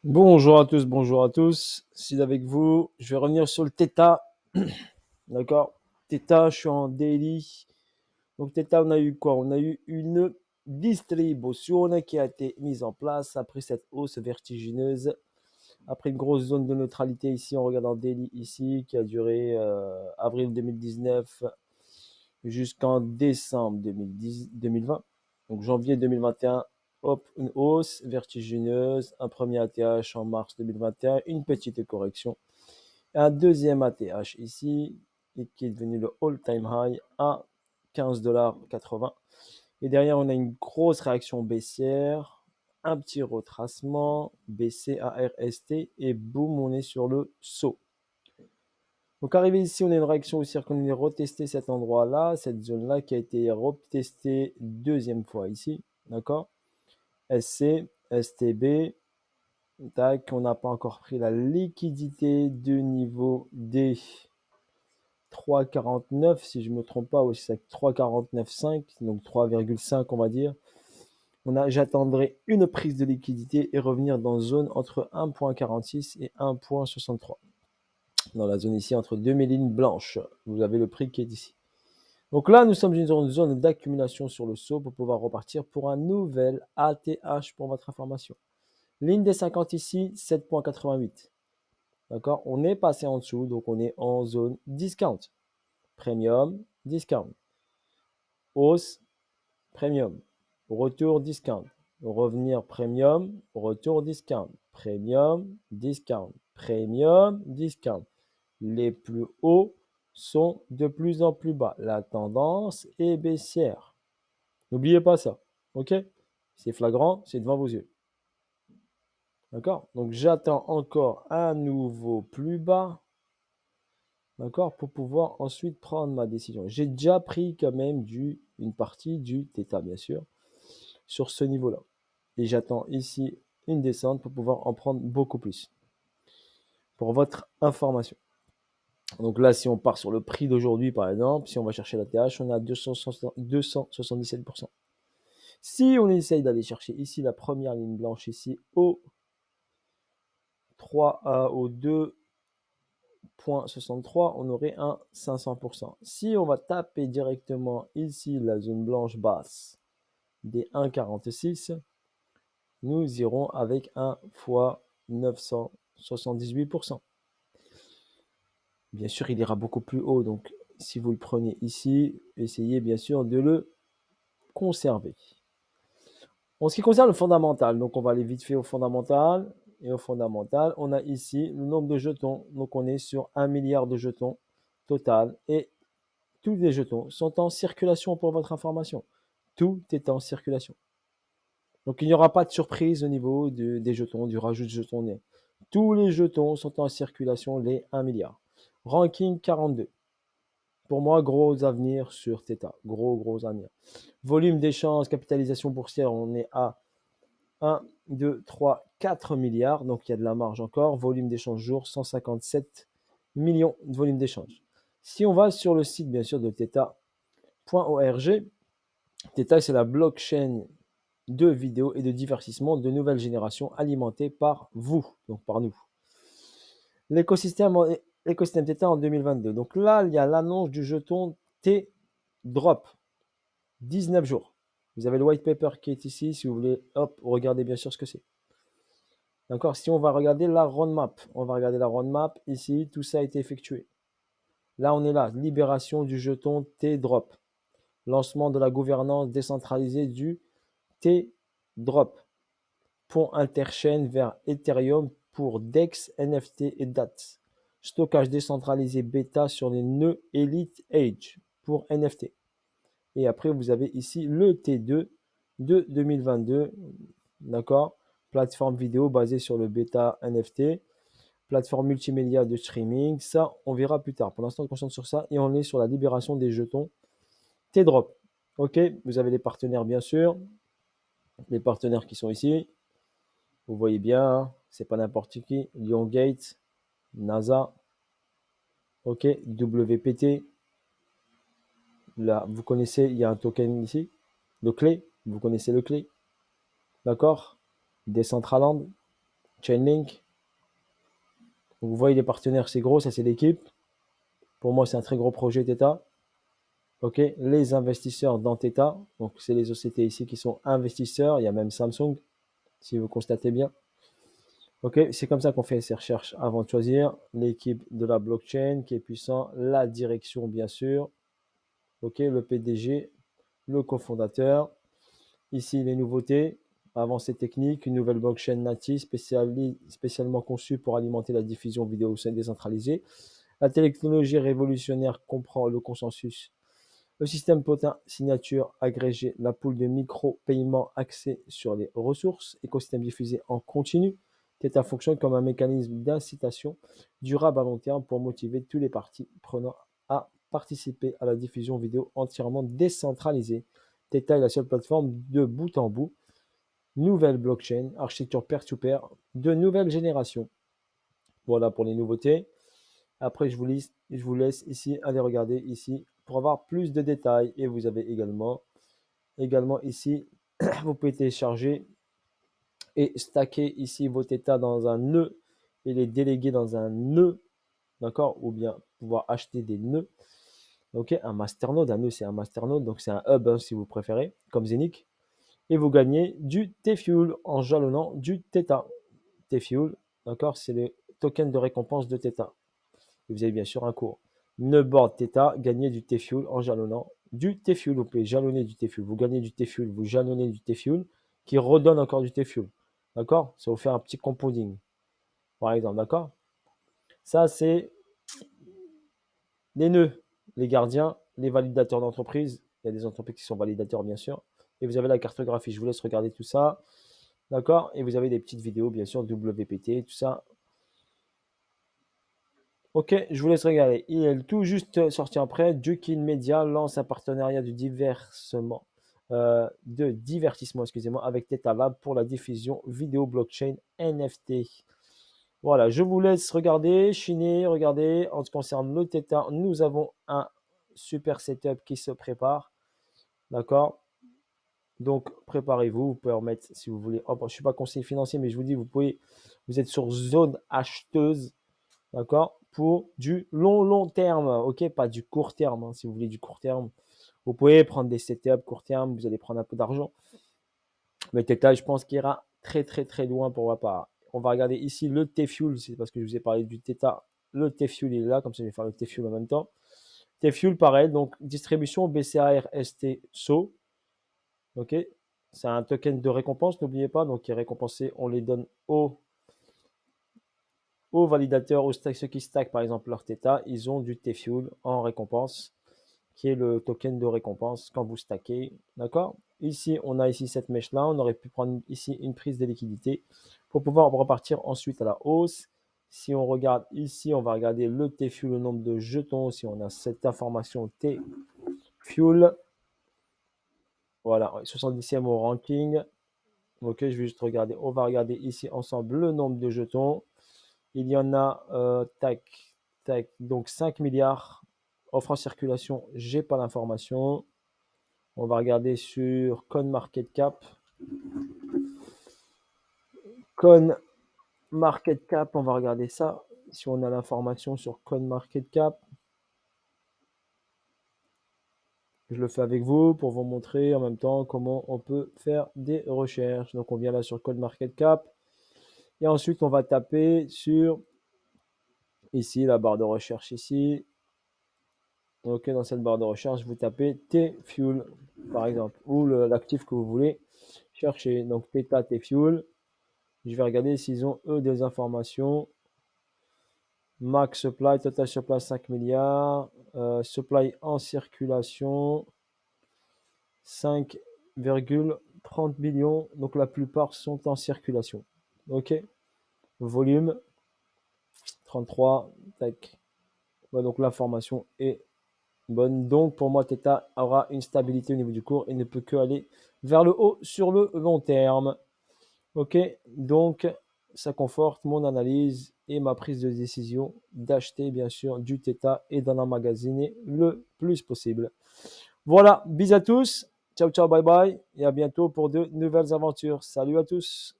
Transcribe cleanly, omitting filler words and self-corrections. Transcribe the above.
Bonjour à tous, bonjour à tous. C'est avec vous. Je vais revenir sur le Theta. D'accord? Theta, je suis en daily. Donc, Theta, on a eu quoi? On a eu une distribution qui a été mise en place après cette hausse vertigineuse. Après une grosse zone de neutralité ici, on regarde en daily ici, qui a duré avril 2019 jusqu'en décembre 2020. Donc janvier 2021, hop, une hausse vertigineuse, un premier ATH en mars 2021, une petite correction, un deuxième ATH ici, et qui est devenu le all-time high à 15,80 $. Et derrière, on a une grosse réaction baissière, un petit retracement, BC, ARST, et boum, on est sur le saut. Donc arrivé ici, on a une réaction haussière qu'on est retesté cet endroit-là, cette zone-là qui a été retestée deuxième fois ici, d'accord? SC, STB, tac, on n'a pas encore pris la liquidité du niveau des 3,49 si je ne me trompe pas, aussi c'est 3,49,5, donc 3,5 on va dire. J'attendrai une prise de liquidité et revenir dans zone entre 1,46 et 1,63. Dans la zone ici, entre deux lignes blanches, vous avez le prix qui est ici. Donc là, nous sommes dans une zone d'accumulation sur le saut pour pouvoir repartir pour un nouvel ATH pour votre information. Ligne des 50 ici, 7,88. D'accord? On est passé en dessous, donc on est en zone discount. Premium, discount. Hausse, premium. Retour, discount. Revenir, premium. Retour, discount. Premium, discount. Premium, discount. Les plus hauts sont de plus en plus bas. La tendance est baissière. N'oubliez pas ça. OK? C'est flagrant, c'est devant vos yeux. D'accord? Donc j'attends encore un nouveau plus bas. D'accord? Pour pouvoir ensuite prendre ma décision. J'ai déjà pris quand même une partie du θ, bien sûr, sur ce niveau-là. Et j'attends ici une descente pour pouvoir en prendre beaucoup plus. Pour votre information. Donc là, si on part sur le prix d'aujourd'hui, par exemple, si on va chercher la TH, on est à 277%. Si on essaye d'aller chercher ici la première ligne blanche, ici au 3 au 2,63, on aurait un 500%. Si on va taper directement ici la zone blanche basse des 1,46, nous irons avec un fois 978%. Bien sûr, il ira beaucoup plus haut. Donc, si vous le prenez ici, essayez bien sûr de le conserver. En ce qui concerne le fondamental, donc on va aller vite fait au fondamental. Et au fondamental, on a ici le nombre de jetons. Donc, on est sur 1 milliard de jetons total. Et tous les jetons sont en circulation pour votre information. Tout est en circulation. Donc, il n'y aura pas de surprise au niveau des jetons, du rajout de jetons. Tous les jetons sont en circulation, les 1 milliard. Ranking 42. Pour moi, gros avenir sur Theta. Gros avenir. Volume d'échange, capitalisation boursière, on est à 1, 2, 3, 4 milliards. Donc, il y a de la marge encore. Volume d'échange jour, 157 millions de volume d'échange. Si on va sur le site, bien sûr, de Theta.org, Theta, c'est la blockchain de vidéos et de divertissement de nouvelle génération alimentée par vous, donc par nous. L'écosystème Theta en 2022. Donc là, il y a l'annonce du jeton T-Drop. 19 jours. Vous avez le white paper qui est ici. Si vous voulez, hop, regardez bien sûr ce que c'est. D'accord? Si on va regarder la roadmap, on va regarder la roadmap ici. Tout ça a été effectué. Là, on est là. Libération du jeton T-Drop. Lancement de la gouvernance décentralisée du T-Drop. Pont interchain vers Ethereum pour DEX, NFT et DATS. Stockage décentralisé bêta sur les nœuds Elite Age pour NFT. Et après, vous avez ici le T2 de 2022. D'accord? Plateforme vidéo basée sur le bêta NFT. Plateforme multimédia de streaming. Ça, on verra plus tard. Pour l'instant, on se concentre sur ça. Et on est sur la libération des jetons T-Drop. OK? Vous avez les partenaires, bien sûr. Les partenaires qui sont ici. Vous voyez bien, c'est pas n'importe qui. Liongate, NASA. OK? WPT. Là, vous connaissez, il y a un token ici. Le clé. Vous connaissez le clé. D'accord? Decentraland, Chainlink. Donc, vous voyez les partenaires, c'est gros, ça c'est l'équipe. Pour moi, c'est un très gros projet Theta. Ok, les investisseurs dans Theta, donc c'est les sociétés ici qui sont investisseurs. Il y a même Samsung, si vous constatez bien. Ok, c'est comme ça qu'on fait ces recherches avant de choisir l'équipe de la blockchain qui est puissant, la direction bien sûr. Ok, le PDG, le cofondateur. Ici les nouveautés, avancées techniques, une nouvelle blockchain native spécialement conçue pour alimenter la diffusion vidéo décentralisée. La technologie révolutionnaire comprend le consensus, le système potin signature agrégé, la pool de micro-paiements axée sur les ressources, écosystème diffusé en continu. Theta fonctionne comme un mécanisme d'incitation durable à long terme pour motiver tous les parties prenant à participer à la diffusion vidéo entièrement décentralisée. Theta est la seule plateforme de bout en bout. Nouvelle blockchain, architecture peer-to-peer de nouvelle génération. Voilà pour les nouveautés. Après, je vous laisse ici aller regarder ici pour avoir plus de détails. Et vous avez également ici, vous pouvez télécharger et stacker ici vos Theta dans un nœud et les déléguer dans un nœud, d'accord? Ou bien pouvoir acheter des nœuds. Ok, un masternode, un nœud c'est un masternode, donc c'est un hub hein, si vous préférez, comme Zenic. Et vous gagnez du T-Fuel en jalonnant du Theta. T-Fuel, d'accord? C'est le token de récompense de Theta. Et vous avez bien sûr un cours. Ne board Theta, gagnez du T-Fuel en jalonnant du T-Fuel. Vous pouvez jalonner du T-Fuel. Vous gagnez du T-Fuel, vous jalonnez du T-Fuel qui redonne encore du T-Fuel. D'accord? Ça vous fait un petit compounding, par exemple. D'accord? Ça, c'est les nœuds, les gardiens, les validateurs d'entreprise. Il y a des entreprises qui sont validateurs, bien sûr. Et vous avez la cartographie. Je vous laisse regarder tout ça. D'accord? Et vous avez des petites vidéos, bien sûr, WPT, tout ça. Ok, je vous laisse regarder. Il est tout juste sorti après. Dukin Media lance un partenariat de divertissement, excusez-moi, avec Theta Lab pour la diffusion vidéo blockchain NFT. Voilà, je vous laisse regarder, chiner, regarder. En ce qui concerne le Theta, nous avons un super setup qui se prépare. D'accord? Donc, préparez-vous. Vous pouvez remettre, si vous voulez. Oh, je ne suis pas conseiller financier, mais je vous dis, vous êtes sur zone acheteuse. D'accord? Pour du long terme, ok? Pas du court terme. Hein. Si vous voulez du court terme, vous pouvez prendre des setups court terme, vous allez prendre un peu d'argent. Mais Theta, je pense qu'il ira très loin pour ma part. On va regarder ici le T-Fuel, c'est parce que je vous ai parlé du Theta. Le T-Fuel il est là, comme ça je vais faire le T-Fuel en même temps. T-Fuel, pareil, donc distribution BCARST SO. Ok? C'est un token de récompense, n'oubliez pas. Donc, qui est récompensé, on les donne aux validateurs, ceux qui stackent par exemple leur Theta, ils ont du T-Fuel en récompense, qui est le token de récompense quand vous stackez. D'accord? Ici, on a ici cette mèche-là. On aurait pu prendre ici une prise de liquidité pour pouvoir repartir ensuite à la hausse. Si on regarde ici, on va regarder le T-Fuel, le nombre de jetons. Si on a cette information T-Fuel, voilà, 70e au ranking. Ok, je vais juste regarder. On va regarder ici ensemble le nombre de jetons. Il y en a, donc 5 milliards offres en circulation. J'ai pas l'information. On va regarder sur CoinMarketCap. CoinMarketCap, on va regarder ça. Si on a l'information sur CoinMarketCap, je le fais avec vous pour vous montrer en même temps comment on peut faire des recherches. Donc on vient là sur CoinMarketCap et ensuite on va taper sur ici la barre de recherche ici. Ok, dans cette barre de recherche, vous tapez T-Fuel, par exemple, ou l'actif que vous voulez chercher. Donc, Theta T-Fuel. Je vais regarder s'ils ont, eux, des informations. Max Supply, Total Supply 5 milliards. Supply en circulation, 5,30 millions. Donc, la plupart sont en circulation. Ok. Volume, 33. Tac. Ouais, donc, l'information est bonne. Donc, pour moi, Theta aura une stabilité au niveau du cours et ne peut que aller vers le haut sur le long terme. Ok, donc ça conforte mon analyse et ma prise de décision d'acheter bien sûr du Theta et d'en emmagasiner le plus possible. Voilà, bis à tous. Ciao, ciao, bye bye et à bientôt pour de nouvelles aventures. Salut à tous.